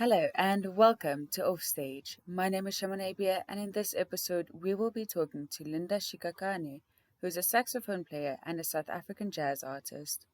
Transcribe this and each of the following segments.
Hello and welcome to Offstage. My name is Shamanabia, and in this episode, we will be talking to Linda Sikhakhane, who's a saxophone player and a South African jazz artist.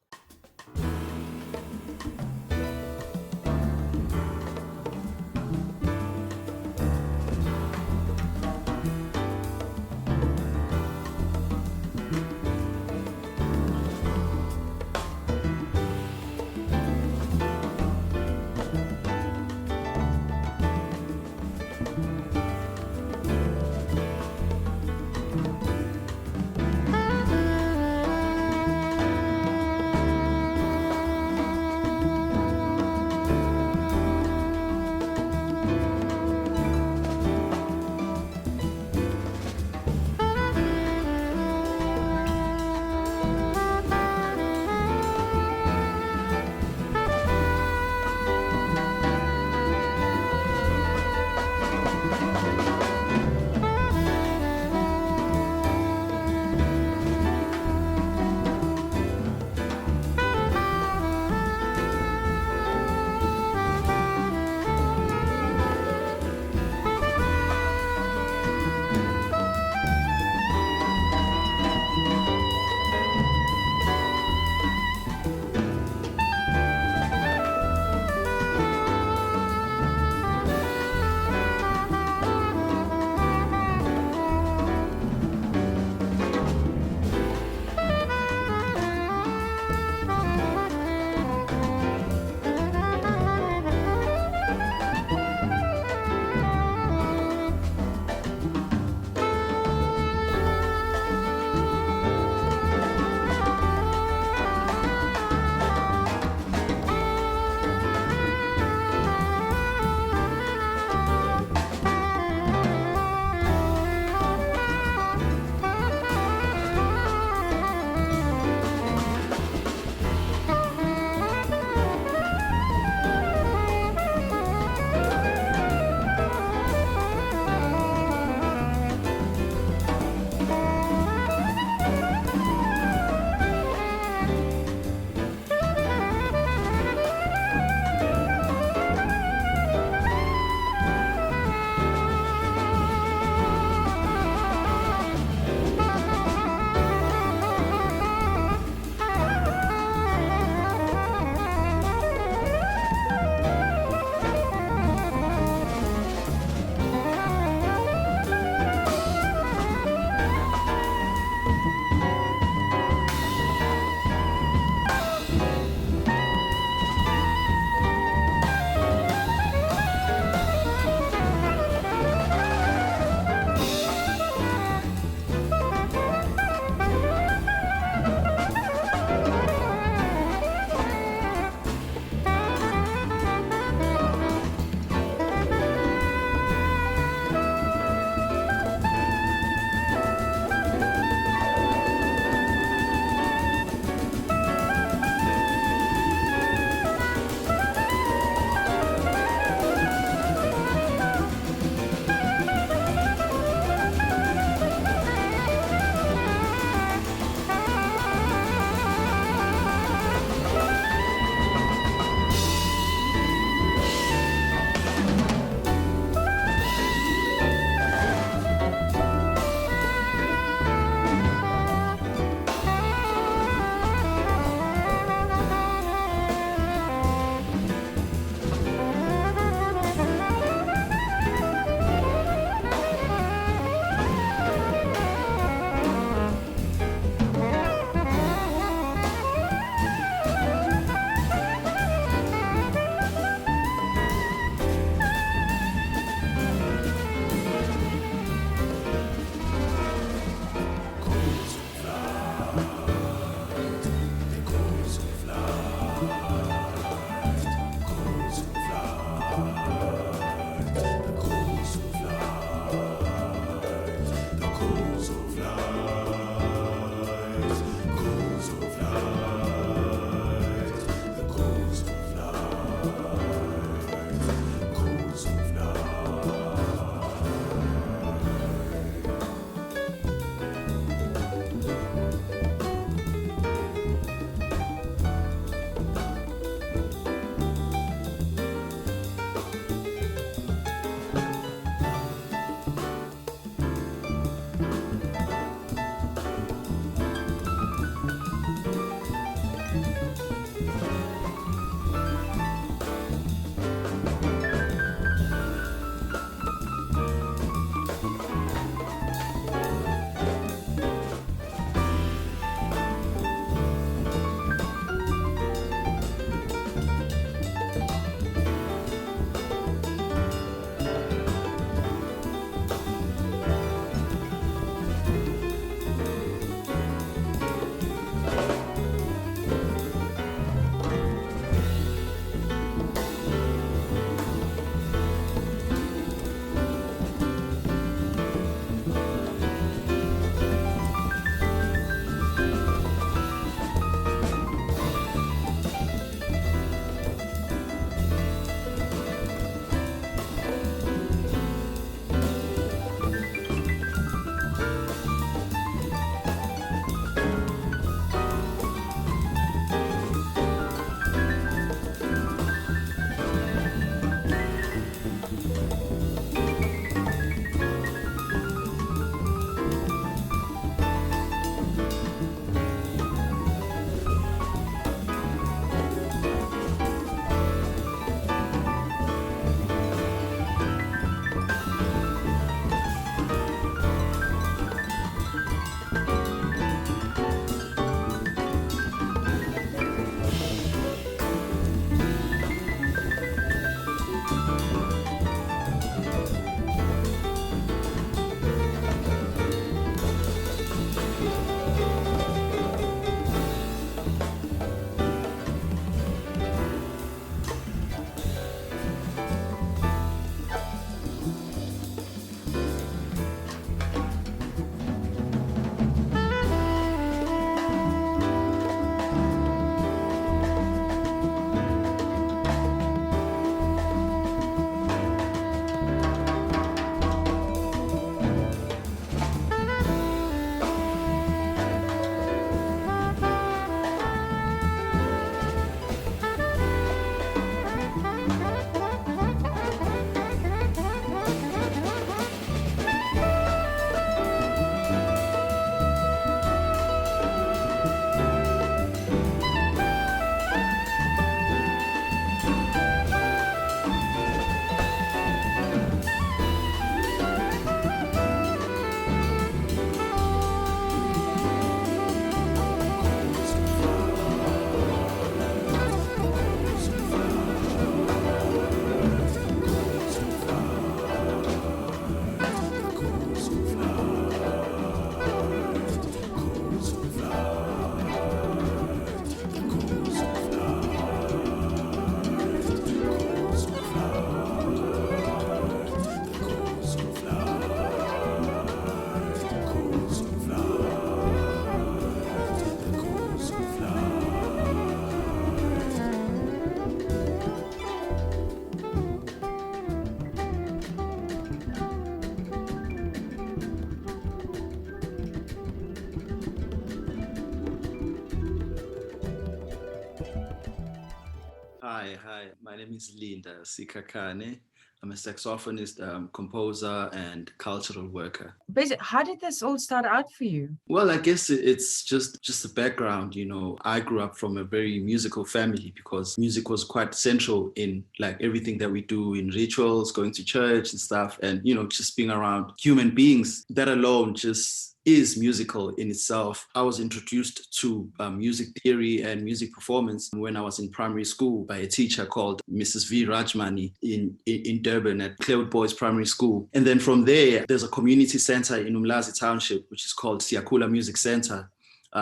Hi. My name is Linda Sikhakhane. I'm a saxophonist, composer, and cultural worker. Basically, how did this all start out for you? Well, I guess it's just a background. I grew up from a very musical family because music was quite central in like everything that we do in rituals, going to church and stuff, and just being around human beings. That alone just is musical in itself. I was introduced to music theory and music performance when I was in primary school by a teacher called Mrs. V. Rajmani in Durban at Clearwood Boys Primary School. And then from there, there's a community center in Umlazi Township, which is called Siakula Music Center.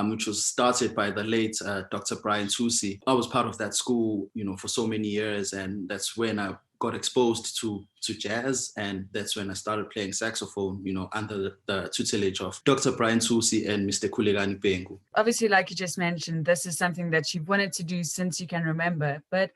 Which was started by the late Dr. Brian Tusi. I was part of that school, for so many years, and that's when I got exposed to jazz, and that's when I started playing saxophone, under the tutelage of Dr. Brian Tusi and Mr. Kulegani Pengu. Obviously, like you just mentioned, this is something that you've wanted to do since you can remember. But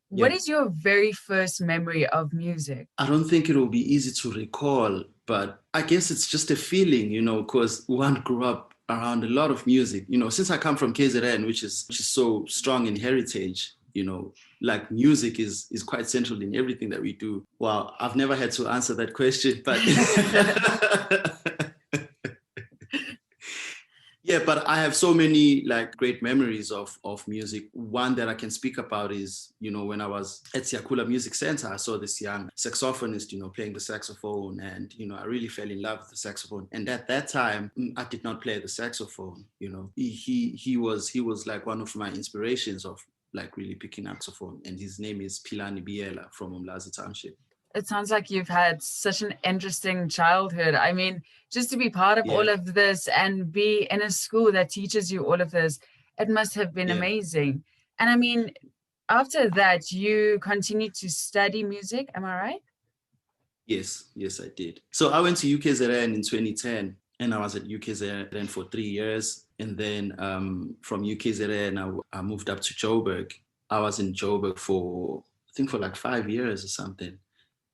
what Yeah. is your very first memory of music? I don't think it will be easy to recall, but I guess it's just a feeling, because one grew up around a lot of music. Since I come from KZN, which is so strong in heritage, like music is quite central in everything that we do. Wow, I've never had to answer that question, but yeah, but I have so many like great memories of music. One that I can speak about is, when I was at Siakula Music Center, I saw this young saxophonist, playing the saxophone, and I really fell in love with the saxophone. And at that time, I did not play the saxophone. He was like one of my inspirations of like really picking up saxophone, and his name is Pilani Biela from Umlazi Township. It sounds like you've had such an interesting childhood. I mean, just to be part of Yeah, all of this and be in a school that teaches you all of this, it must have been yeah. amazing. And I mean, after that, you continued to study music, am I right? Yes, I did. So I went to UKZN in 2010, and I was at UKZN for 3 years. And then from UKZN, I moved up to Joburg. I was in Joburg for, I think, for like 5 years or something.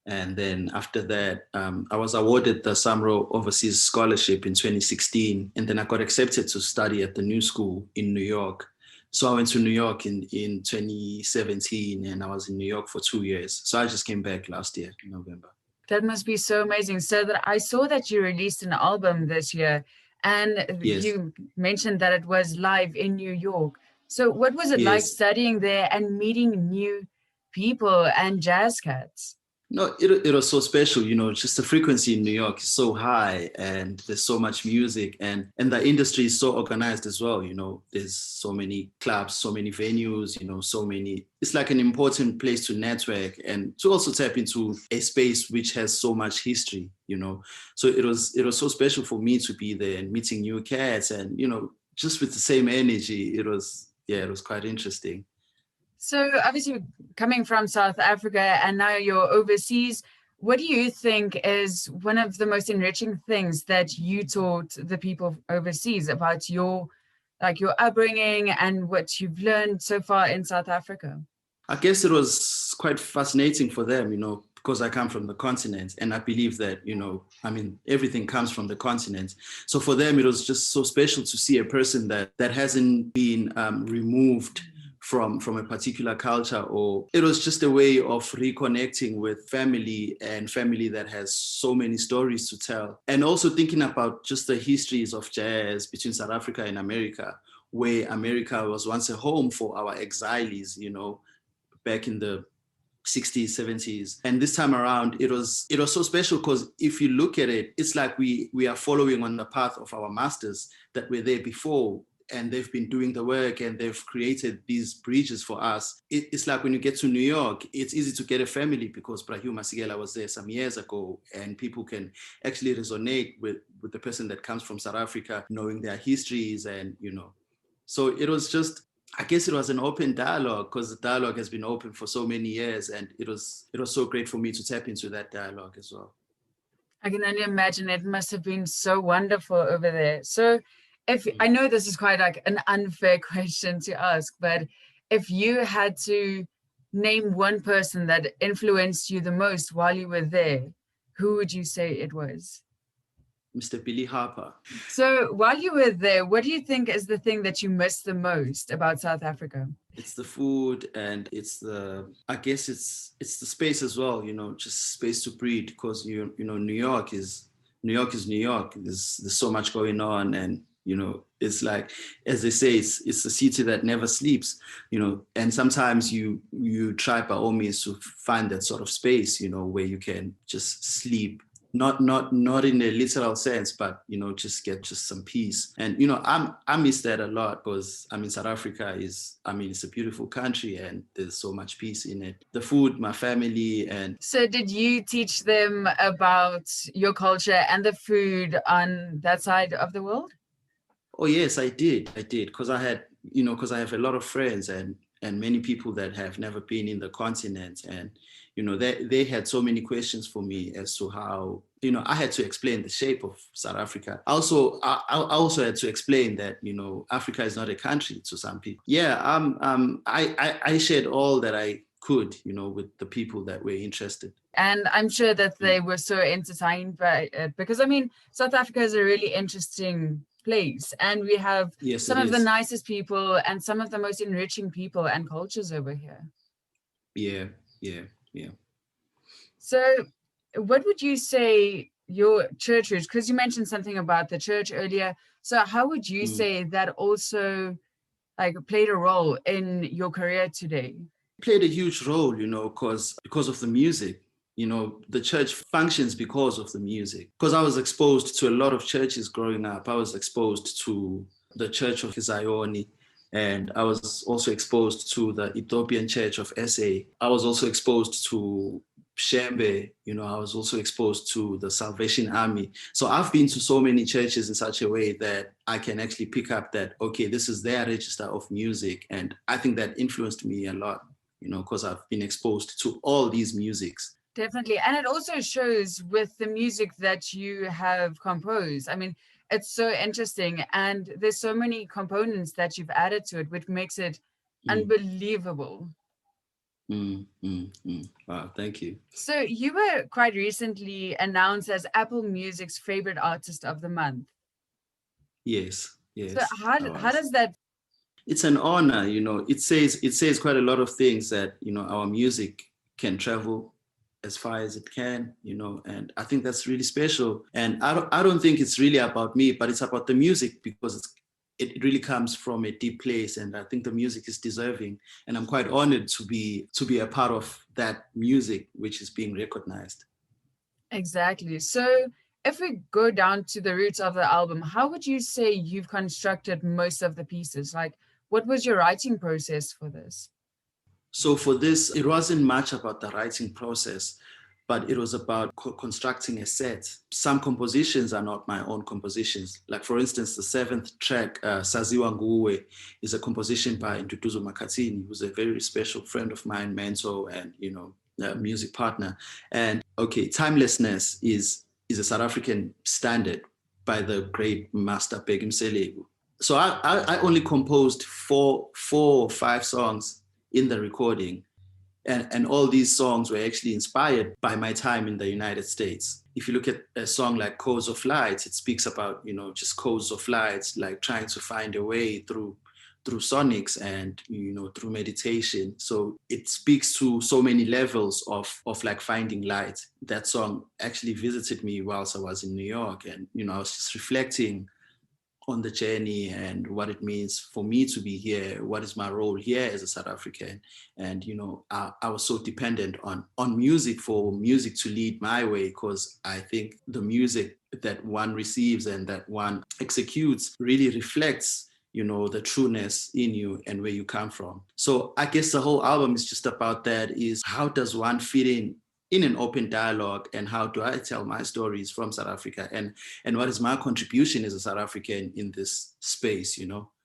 And then after that, I was awarded the Samro Overseas Scholarship in 2016. And then I got accepted to study at the New School in New York. So I went to New York in 2017, and I was in New York for 2 years. So I just came back last year in November. That must be so amazing. So that I saw that you released an album this year and Yes, you mentioned that it was live in New York. So what was it like yes. studying there and meeting new people and jazz cats? No, it was so special, just the frequency in New York is so high, and there's so much music, and the industry is so organized as well. There's so many clubs, so many venues, so many, it's like an important place to network and to also tap into a space which has so much history. So it was so special for me to be there and meeting new cats, and just with the same energy. It was quite interesting. So obviously coming from South Africa and now you're overseas, what do you think is one of the most enriching things that you taught the people overseas about your upbringing and what you've learned so far in South Africa? I guess it was quite fascinating for them, because I come from the continent, and I believe that, I mean, everything comes from the continent. So for them, it was just so special to see a person that hasn't been removed from a particular culture, or it was just a way of reconnecting with family, and family that has so many stories to tell. And also thinking about just the histories of jazz between South Africa and America, where America was once a home for our exiles, back in the 60s, 70s. And this time around, it was so special because if you look at it, it's like we are following on the path of our masters that were there before, and they've been doing the work, and they've created these bridges for us. It's like when you get to New York, it's easy to get a family because Brahim Masigela was there some years ago, and people can actually resonate with the person that comes from South Africa, knowing their histories, and so it was just, I guess it was an open dialogue, because the dialogue has been open for so many years, and it was so great for me to tap into that dialogue as well. I can only imagine it must have been so wonderful over there. So, if I know this is quite like an unfair question to ask, but if you had to name one person that influenced you the most while you were there, who would you say it was? Mr. Billy Harper. So while you were there, what do you think is the thing that you miss the most about South Africa? It's the food, and I guess it's the space as well, just space to breathe, because New York is New York is New York. There's so much going on, and it's like, as they say, it's a city that never sleeps, and sometimes you try by all means to find that sort of space, where you can just sleep, not in a literal sense, but just get just some peace. And I miss that a lot, because South Africa it's a beautiful country, and there's so much peace in it. The food, my family. And so did you teach them about your culture and the food on that side of the world? Oh yes, I did, because I have a lot of friends and many people that have never been in the continent, and they had so many questions for me as to how, I had to explain the shape of South Africa. I also had to explain that Africa is not a country to some people. Yeah, I shared all that I could, with the people that were interested. And I'm sure that they were so entertained by it, because South Africa is a really interesting place, and we have some of the nicest people and some of the most enriching people and cultures over here. Yeah. So what would you say your church roots, because you mentioned something about the church earlier, so how would you say that also played a role in your career today? Played a huge role, because of the music. The church functions because of the music. Because I was exposed to a lot of churches growing up. I was exposed to the Church of Zion, and I was also exposed to the Ethiopian Church of SA. I was also exposed to Shembe, I was also exposed to the Salvation Army. So I've been to so many churches in such a way that I can actually pick up that, okay, this is their register of music. And I think that influenced me a lot, because I've been exposed to all these musics. Definitely. And it also shows with the music that you have composed. It's so interesting, and there's so many components that you've added to it, which makes it unbelievable. Wow, thank you. So you were quite recently announced as Apple Music's favorite artist of the month. Yes. So how does that? It's an honor, it says quite a lot of things, that, our music can travel as far as it can, and I think that's really special. And I don't think it's really about me, but it's about the music, because it really comes from a deep place, and I think the music is deserving, and I'm quite honored to be a part of that music, which is being recognized. Exactly. So if we go down to the roots of the album, how would you say you've constructed most of the pieces? What was your writing process for this? So for this, it wasn't much about the writing process, but it was about constructing a set. Some compositions are not my own compositions. Like, for instance, the 7th track, Saziwa Nguwe, is a composition by Nduduzo Makatini, who's a very special friend of mine, mentor, and, music partner. And okay, Timelessness is a South African standard by the great master Begum Selegu. So I only composed four or five songs in the recording. And all these songs were actually inspired by my time in the United States. If you look at a song like Codes of Light, it speaks about, just codes of light, like trying to find a way through sonics and, through meditation. So it speaks to so many levels of like finding light. That song actually visited me whilst I was in New York. And, I was just reflecting on the journey and what it means for me to be here. What is my role here as a South African? And, I was so dependent on music, for music to lead my way, because I think the music that one receives and that one executes really reflects, the trueness in you and where you come from. So I guess the whole album is just about that, is how does one fit in an open dialogue, and how do I tell my stories from South Africa, and what is my contribution as a South African in this space,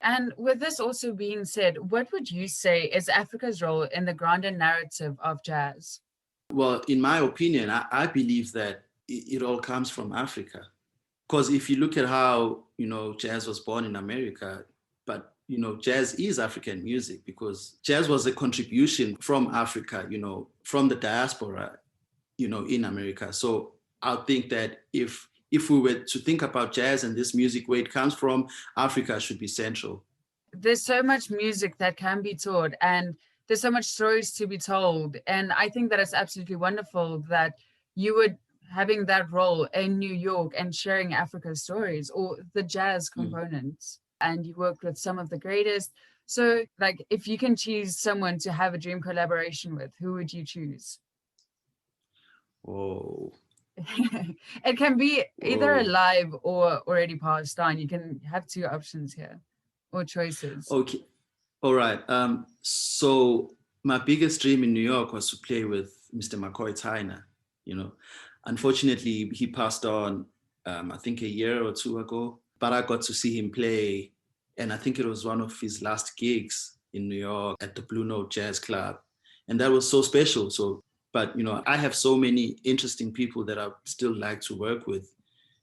And with this also being said, what would you say is Africa's role in the grander narrative of jazz? Well, in my opinion, I believe that it all comes from Africa. Because if you look at how, jazz was born in America, but, jazz is African music, because jazz was a contribution from Africa, from the diaspora, in America. So I think that if if we were to think about jazz and this music, where it comes from, Africa should be central. There's so much music that can be taught, and there's so much stories to be told. And I think that it's absolutely wonderful that you would having that role in New York and sharing Africa's stories or the jazz components. And you worked with some of the greatest. So, like, if you can choose someone to have a dream collaboration with, who would you choose? Oh. It can be either Whoa. alive or already passed on. You can have two options here or choices. Okay. All right. So my biggest dream in New York was to play with Mr. McCoy Tyner. Unfortunately, he passed on, I think a year or two ago, but I got to see him play. And I think it was one of his last gigs in New York at the Blue Note Jazz Club. And that was so special. But I have so many interesting people that I still like to work with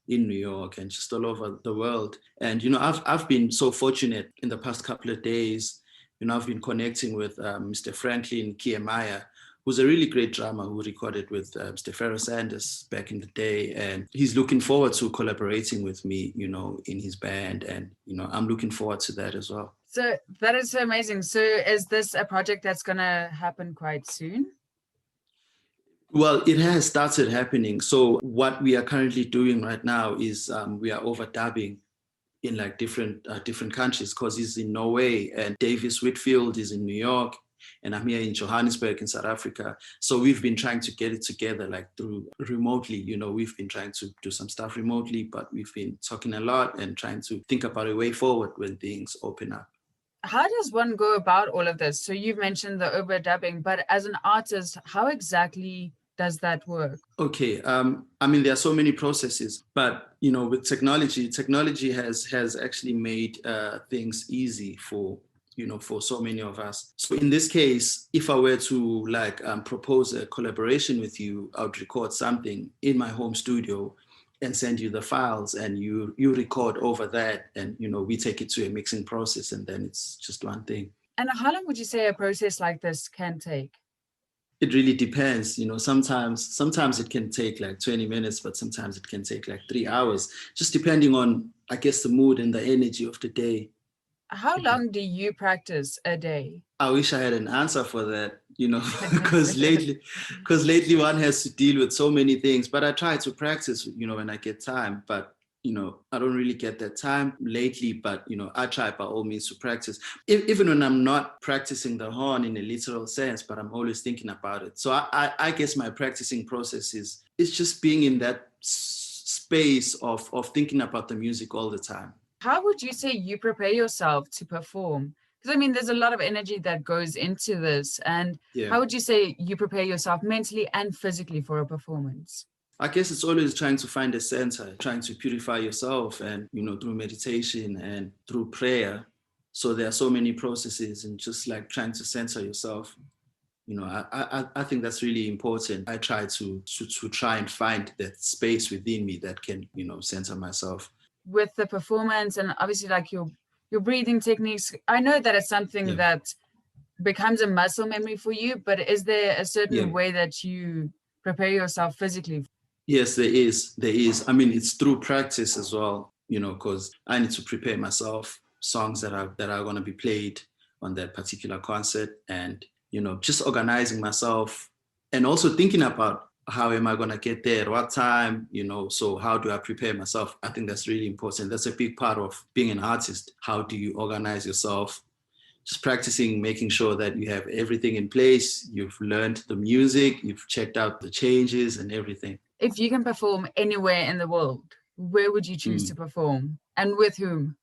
in New York and just all over the world. And, I've been so fortunate in the past couple of days. I've been connecting with Mr. Franklin Kiemaya, who's a really great drummer who recorded with Mr. Pharoah Sanders back in the day. And he's looking forward to collaborating with me, in his band. And, I'm looking forward to that as well. So that is so amazing. So is this a project that's going to happen quite soon? Well, it has started happening. So what we are currently doing right now is we are overdubbing in like different countries, because he's in Norway and Davis Whitfield is in New York and I'm here in Johannesburg in South Africa. So we've been trying to get it together like through remotely. We've been trying to do some stuff remotely, but we've been talking a lot and trying to think about a way forward when things open up. How does one go about all of this? So you've mentioned the overdubbing, but as an artist, how exactly does that work? Okay, there are so many processes, but with technology has actually made things easy for so many of us. So in this case, if I were to propose a collaboration with you, I would record something in my home studio and send you the files, and you record over that, and we take it to a mixing process, and then it's just one thing. And how long would you say a process like this can take? It really depends. Sometimes it can take like 20 minutes, but sometimes it can take like 3 hours, just depending on, I guess, the mood and the energy of the day. How long do you practice a day? I wish I had an answer for that, because lately one has to deal with so many things, but I try to practice, when I get time, but I don't really get that time lately, but, I try by all means to practice, even when I'm not practicing the horn in a literal sense, but I'm always thinking about it. So I guess my practicing process is just being in that space of thinking about the music all the time. How would you say you prepare yourself to perform? Because there's a lot of energy that goes into this. And how would you say you prepare yourself mentally and physically for a performance? I guess it's always trying to find a center, trying to purify yourself, and, through meditation and through prayer. So there are so many processes, and just like trying to center yourself. I think that's really important. I try to try and find that space within me that can, center myself. With the performance and obviously like your breathing techniques, I know that it's something that becomes a muscle memory for you, but is there a certain way that you prepare yourself physically? Yes, there is. It's through practice as well, because I need to prepare myself songs that are going to be played on that particular concert, and, just organizing myself and also thinking about how am I going to get there, at what time, so how do I prepare myself? I think that's really important. That's a big part of being an artist. How do you organize yourself? Just practicing, making sure that you have everything in place. You've learned the music, you've checked out the changes and everything. If you can perform anywhere in the world, where would you choose to perform, and with whom?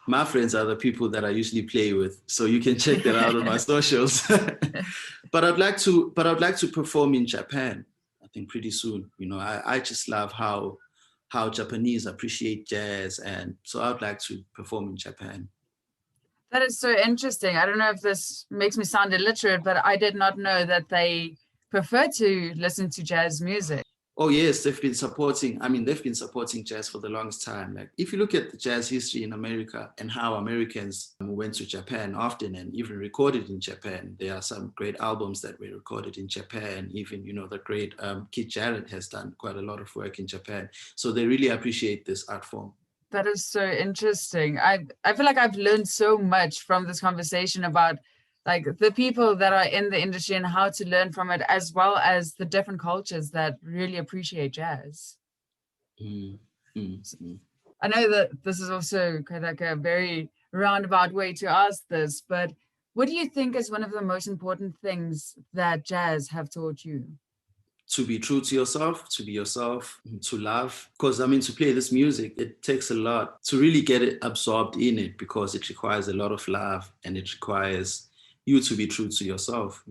My friends are the people that I usually play with, so you can check that out on my socials. But I'd like to perform in Japan, I think, pretty soon. I just love how Japanese appreciate jazz, and so I'd like to perform in Japan. That is so interesting. I don't know if this makes me sound illiterate, but I did not know that they prefer to listen to jazz music. Oh yes, they've been supporting jazz for the longest time. Like if you look at the jazz history in America and how Americans went to Japan often and even recorded in Japan, there are some great albums that were recorded in Japan. Even, the great Keith Jarrett has done quite a lot of work in Japan. So they really appreciate this art form. That is so interesting. I feel like I've learned so much from this conversation about like the people that are in the industry and how to learn from it, as well as the different cultures that really appreciate jazz. I know that this is also kind of like a very roundabout way to ask this, but what do you think is one of the most important things that jazz have taught you? To be true to yourself, to be yourself, to love. Because to play this music, it takes a lot to really get it absorbed in it, because it requires a lot of love, and it requires you to be true to yourself,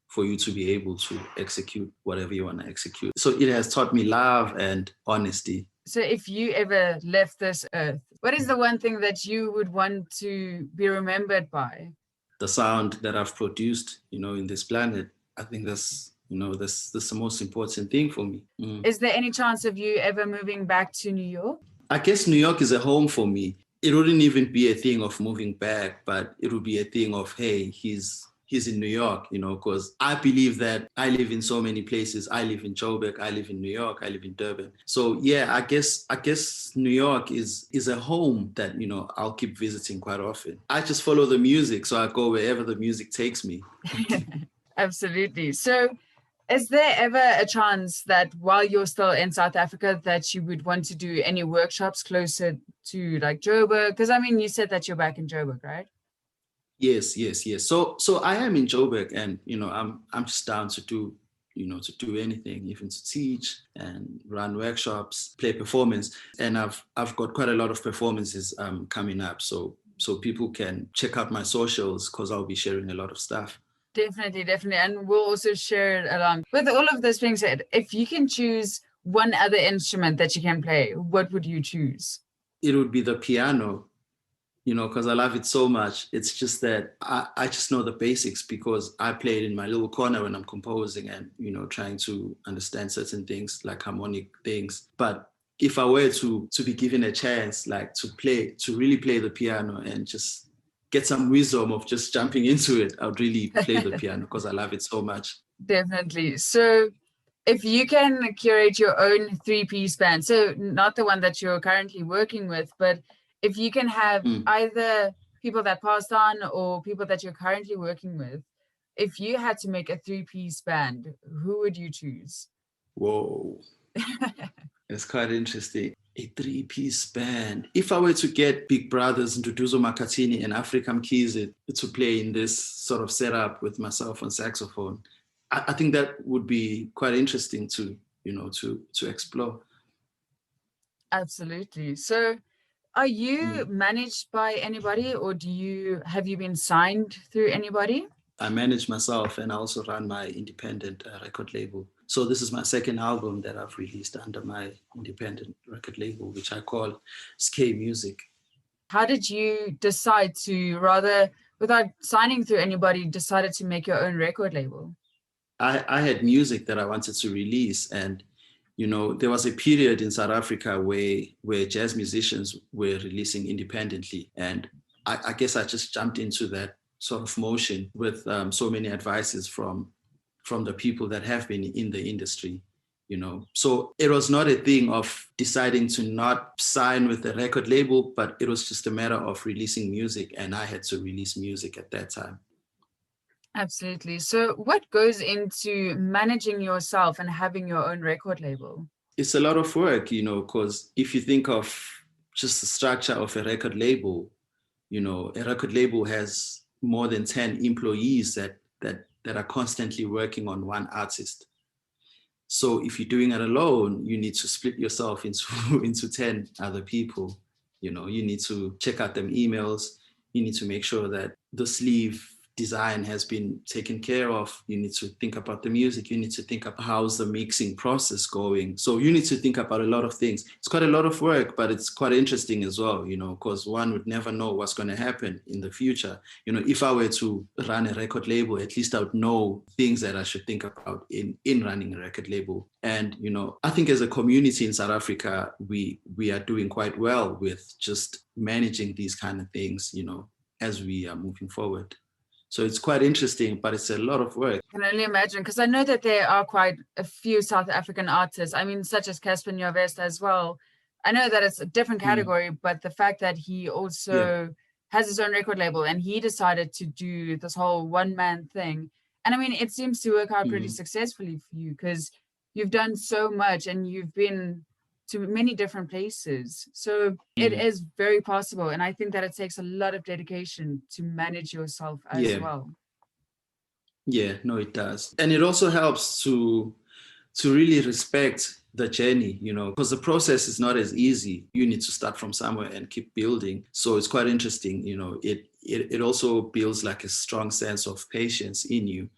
for you to be able to execute whatever you want to execute. So it has taught me love and honesty. So if you ever left this earth, what is the one thing that you would want to be remembered by? The sound that I've produced, in this planet. I think that's the most important thing for me. Is there any chance of you ever moving back to New York? I guess New York is a home for me. It wouldn't even be a thing of moving back, but it would be a thing of, hey, he's in New York, because I believe that I live in so many places. I live in Joburg, I live in New York, I live in Durban. So yeah, I guess New York is a home that, I'll keep visiting quite often. I just follow the music, so I go wherever the music takes me. Absolutely. So is there ever a chance that while you're still in South Africa that you would want to do any workshops closer to like Joburg? Because you said that you're back in Joburg, right? Yes. So I am in Joburg, and I'm just down to do anything, even to teach and run workshops, play performance, and I've got quite a lot of performances coming up. So people can check out my socials, because I'll be sharing a lot of stuff. Definitely. And we'll also share it along. With all of this being said, if you can choose one other instrument that you can play, what would you choose? It would be the piano, because I love it so much. It's just that I just know the basics, because I play it in my little corner when I'm composing and, trying to understand certain things like harmonic things. But if I were to be given a chance, like to really play the piano and just get some wisdom of just jumping into it, I would really play the piano, because I love it so much. Definitely. So if you can curate your own 3-piece band, so not the one that you're currently working with, but if you can have either people that passed on or people that you're currently working with, if you had to make a 3-piece band, who would you choose? Whoa. It's quite interesting. A 3-piece band. If I were to get big brothers Nduduzo Makatini and Africa Mkhize to play in this sort of setup with myself on saxophone, I think that would be quite interesting to explore. Absolutely. So are you managed by anybody, or have you been signed through anybody? I manage myself, and I also run my independent record label. So this is my second album that I've released under my independent record label, which I call Sikhakhane Music. How did you decide to, rather without signing through anybody, decided to make your own record label? I had music that I wanted to release, and there was a period in South Africa where jazz musicians were releasing independently, and I guess I just jumped into that sort of motion with so many advices from the people that have been in the industry. So it was not a thing of deciding to not sign with the record label, but it was just a matter of releasing music, and I had to release music at that time. Absolutely. So what goes into managing yourself and having your own record label? It's a lot of work, because if you think of just the structure of a record label, a record label has more than 10 employees that are constantly working on one artist. So if you're doing it alone, you need to split yourself into 10 other people. You need to check out them emails. You need to make sure that the sleeve design has been taken care of. You need to think about the music. You need to think about how's the mixing process going. So you need to think about a lot of things. It's quite a lot of work, but it's quite interesting as well, because one would never know what's going to happen in the future. If I were to run a record label, at least I would know things that I should think about in running a record label. And, I think as a community in South Africa, we are doing quite well with just managing these kind of things, as we are moving forward. So it's quite interesting, but it's a lot of work. I can only imagine, because I know that there are quite a few South African artists, such as Casper Nyovest as well. I know that it's a different category, but the fact that he also has his own record label and he decided to do this whole one-man thing. And it seems to work out pretty successfully for you, because you've done so much and you've been to many different places. So it is very possible. And I think that it takes a lot of dedication to manage yourself as well. Yeah, no, it does. And it also helps to really respect the journey, because the process is not as easy. You need to start from somewhere and keep building. So it's quite interesting, it also builds like a strong sense of patience in you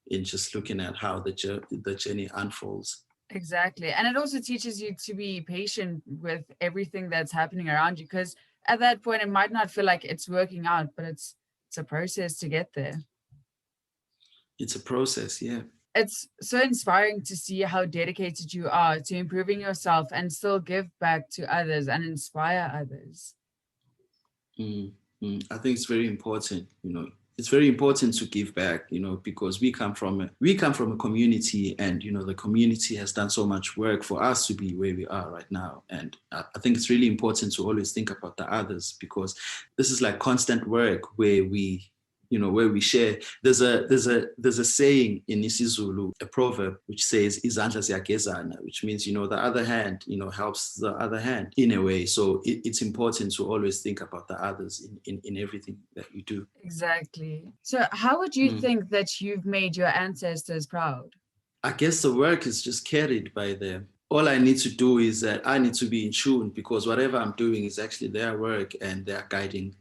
in just looking at how the journey unfolds. Exactly. And it also teaches you to be patient with everything that's happening around you, because at that point it might not feel like it's working out, but it's a process to get there. It's a process, yeah. It's so inspiring to see how dedicated you are to improving yourself and still give back to others and inspire others. I think it's very important, It's very important to give back, because we come from a community, and the community has done so much work for us to be where we are right now. And I think it's really important to always think about the others, because this is like constant work where we share. There's a saying in isiZulu, a proverb, which says izandla ziyagezana, which means the other hand helps the other hand in a way. So it's important to always think about the others in everything that you do. Exactly. So how would you think that you've made your ancestors proud? I guess the work is just carried by them. All I need to do is that I need to be in tune, because whatever I'm doing is actually their work, and they're guiding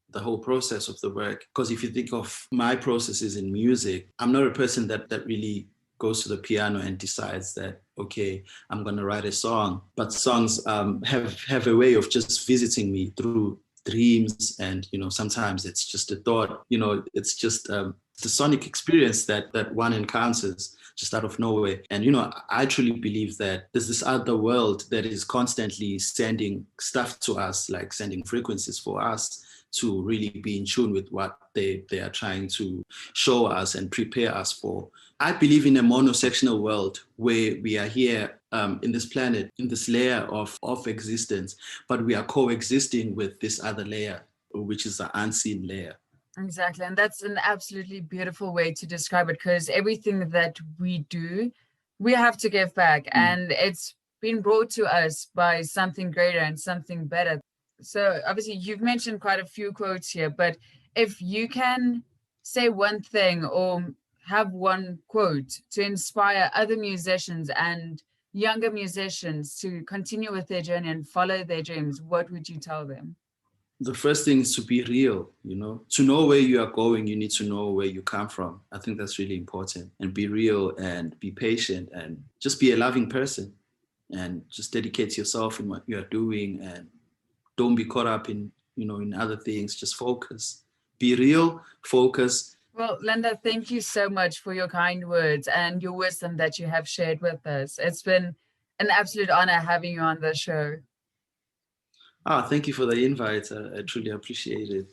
the whole process of the work. Because if you think of my processes in music, I'm not a person that really goes to the piano and decides that, okay, I'm going to write a song. But songs have a way of just visiting me through dreams, and sometimes it's just a thought, it's just the sonic experience that one encounters just out of nowhere. And I truly believe that there's this other world that is constantly sending stuff to us, like sending frequencies for us to really be in tune with what they are trying to show us and prepare us for. I believe in a monosectional world where we are here in this planet, in this layer of existence, but we are coexisting with this other layer, which is the unseen layer. Exactly. And that's an absolutely beautiful way to describe it, because everything that we do, we have to give back. And it's been brought to us by something greater and something better. So obviously you've mentioned quite a few quotes here, but if you can say one thing or have one quote to inspire other musicians and younger musicians to continue with their journey and follow their dreams, what would you tell them? The first thing is to be real, to know where you are going, you need to know where you come from. I think that's really important. And be real and be patient and just be a loving person and just dedicate yourself in what you are doing, and don't be caught up in other things. Just focus, be real, focus. Well, Linda, thank you so much for your kind words and your wisdom that you have shared with us. It's been an absolute honor having you on the show. Thank you for the invite. I truly appreciate it.